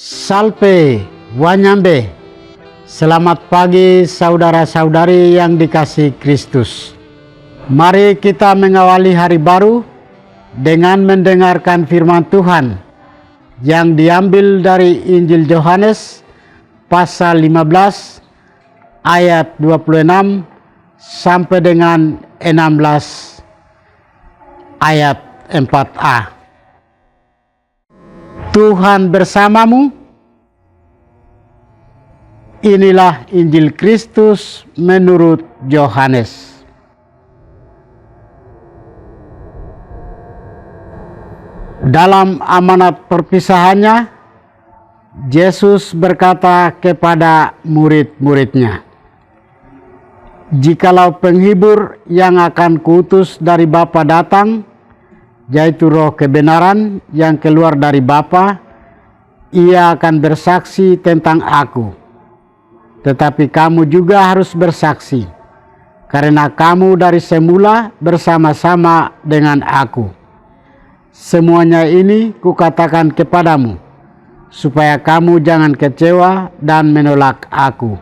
Salve Wanyambe. Selamat pagi saudara-saudari yang dikasihi Kristus. Mari kita mengawali hari baru dengan mendengarkan firman Tuhan yang diambil dari Injil Yohanes pasal 15 ayat 26 sampai dengan 16 ayat 4a. Tuhan bersamamu. Inilah Injil Kristus menurut Yohanes. Dalam amanat perpisahannya, Yesus berkata kepada murid-muridnya, "Jikalau penghibur yang akan kuutus dari Bapa datang, yaitu Roh kebenaran yang keluar dari Bapa, ia akan bersaksi tentang aku. Tetapi kamu juga harus bersaksi, karena kamu dari semula bersama-sama dengan aku. Semuanya ini kukatakan kepadamu, supaya kamu jangan kecewa dan menolak aku.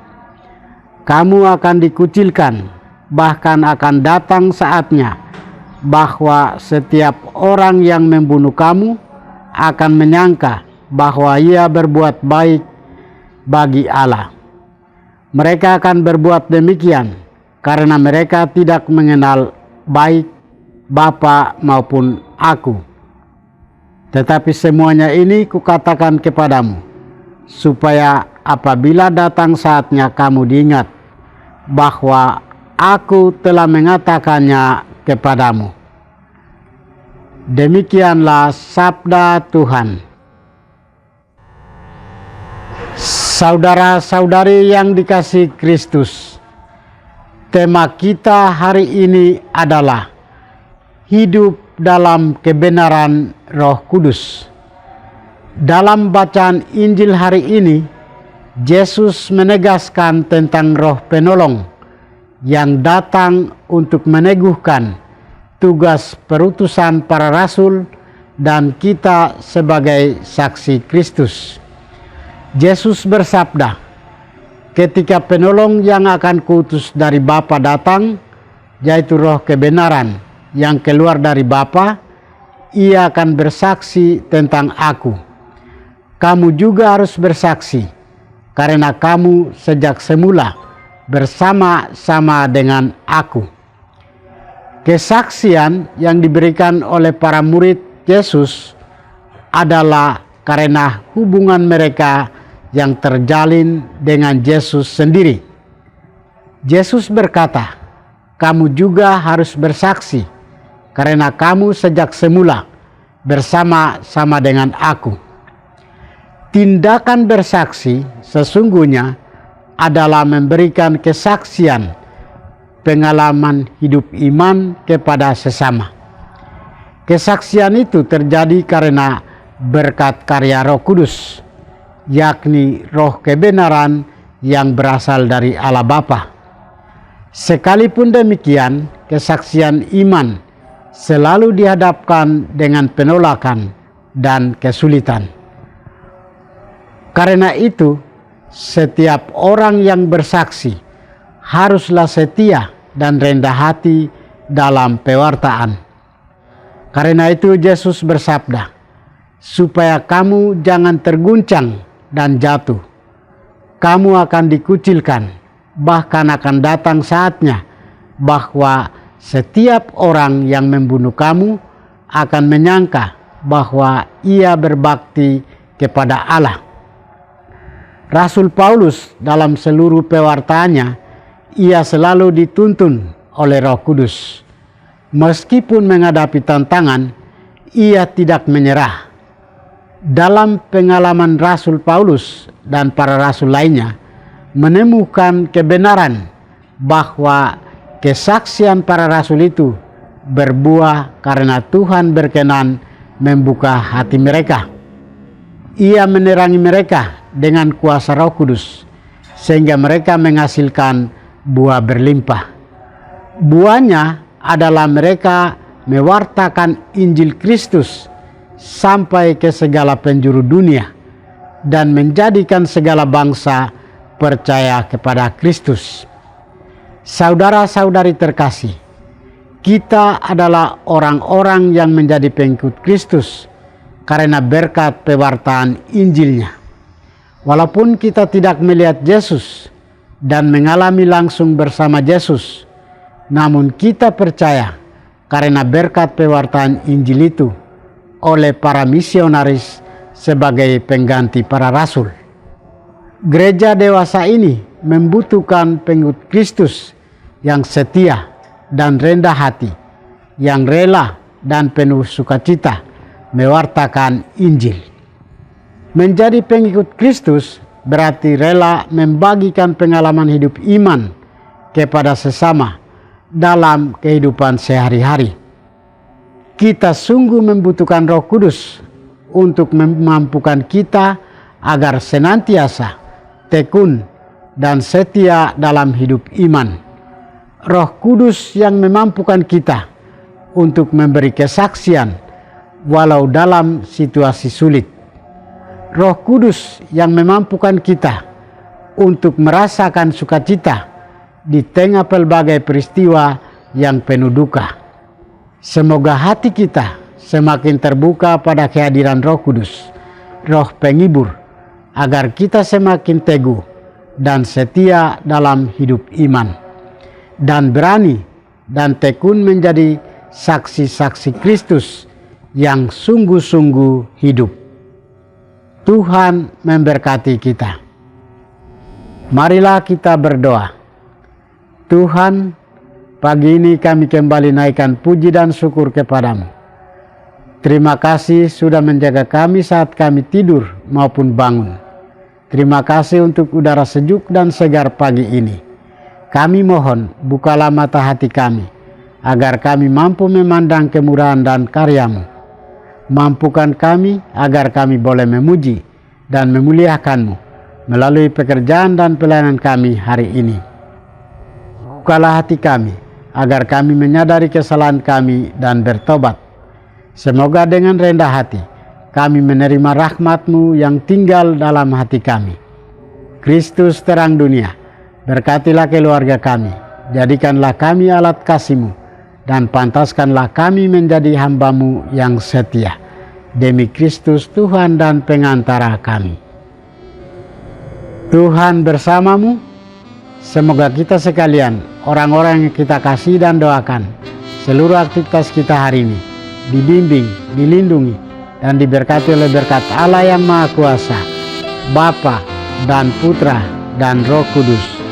Kamu akan dikucilkan, bahkan akan datang saatnya bahwa setiap orang yang membunuh kamu akan menyangka bahwa ia berbuat baik bagi Allah. Mereka akan berbuat demikian karena mereka tidak mengenal baik Bapa maupun aku. Tetapi semuanya ini kukatakan kepadamu, supaya apabila datang saatnya kamu diingat bahwa aku telah mengatakannya kepadamu." Demikianlah sabda Tuhan. Saudara-saudari yang dikasihi Kristus, tema kita hari ini adalah hidup dalam kebenaran Roh Kudus. Dalam bacaan Injil hari ini, Yesus menegaskan tentang Roh Penolong yang datang untuk meneguhkan tugas perutusan para rasul dan kita sebagai saksi Kristus. Yesus bersabda, "Ketika penolong yang akan kuutus dari Bapa datang, yaitu Roh kebenaran yang keluar dari Bapa, ia akan bersaksi tentang aku. Kamu juga harus bersaksi, karena kamu sejak semula bersama-sama dengan aku." Kesaksian yang diberikan oleh para murid Yesus adalah karena hubungan mereka yang terjalin dengan Yesus sendiri. Yesus berkata, "Kamu juga harus bersaksi, karena kamu sejak semula bersama-sama dengan aku." Tindakan bersaksi sesungguhnya adalah memberikan kesaksian pengalaman hidup iman kepada sesama. Kesaksian itu terjadi karena berkat karya Roh Kudus, yakni Roh kebenaran yang berasal dari Allah Bapa. Sekalipun demikian, kesaksian iman selalu dihadapkan dengan penolakan dan kesulitan. Karena itu, setiap orang yang bersaksi haruslah setia dan rendah hati dalam pewartaan. Karena itu Yesus bersabda, "Supaya kamu jangan terguncang dan jatuh. Kamu akan dikucilkan, bahkan akan datang saatnya bahwa setiap orang yang membunuh kamu akan menyangka bahwa ia berbakti kepada Allah." Rasul Paulus dalam seluruh pewartaannya, ia selalu dituntun oleh Roh Kudus. Meskipun menghadapi tantangan, ia tidak menyerah. Dalam pengalaman Rasul Paulus dan para rasul lainnya, menemukan kebenaran bahwa kesaksian para rasul itu berbuah karena Tuhan berkenan membuka hati mereka. Ia menerangi mereka dengan kuasa Roh Kudus, sehingga mereka menghasilkan buah berlimpah. Buahnya adalah mereka mewartakan Injil Kristus sampai ke segala penjuru dunia, dan menjadikan segala bangsa percaya kepada Kristus. Saudara-saudari terkasih, kita adalah orang-orang yang menjadi pengikut Kristus karena berkat pewartaan Injilnya. Walaupun kita tidak melihat Yesus dan mengalami langsung bersama Yesus, namun kita percaya karena berkat pewartaan Injil itu oleh para misionaris sebagai pengganti para rasul. Gereja dewasa ini membutuhkan pengikut Kristus yang setia dan rendah hati, yang rela dan penuh sukacita mewartakan Injil. Menjadi pengikut Kristus berarti rela membagikan pengalaman hidup iman kepada sesama dalam kehidupan sehari-hari. Kita sungguh membutuhkan Roh Kudus untuk memampukan kita agar senantiasa tekun dan setia dalam hidup iman. Roh Kudus yang memampukan kita untuk memberi kesaksian walau dalam situasi sulit. Roh Kudus yang memampukan kita untuk merasakan sukacita di tengah pelbagai peristiwa yang penuh duka. Semoga hati kita semakin terbuka pada kehadiran Roh Kudus, Roh Penghibur, agar kita semakin teguh dan setia dalam hidup iman, dan berani dan tekun menjadi saksi-saksi Kristus yang sungguh-sungguh hidup. Tuhan memberkati kita. Marilah kita berdoa. Tuhan, pagi ini kami kembali naikkan puji dan syukur kepadamu. Terima kasih sudah menjaga kami saat kami tidur maupun bangun. Terima kasih untuk udara sejuk dan segar pagi ini. Kami mohon bukalah mata hati kami, agar kami mampu memandang kemurahan dan karya-Mu. Mampukan kami agar kami boleh memuji dan memuliakan-Mu melalui pekerjaan dan pelayanan kami hari ini. Bukalah hati kami, agar kami menyadari kesalahan kami dan bertobat. Semoga dengan rendah hati, kami menerima rahmat-Mu yang tinggal dalam hati kami. Kristus terang dunia, berkatilah keluarga kami, jadikanlah kami alat kasih-Mu, dan pantaskanlah kami menjadi hamba-Mu yang setia. Demi Kristus Tuhan dan pengantara kami. Tuhan bersamamu. Semoga kita sekalian, orang-orang yang kita kasih dan doakan, seluruh aktivitas kita hari ini dibimbing, dilindungi, dan diberkati oleh berkat Allah yang Maha Kuasa, Bapa dan Putra dan Roh Kudus.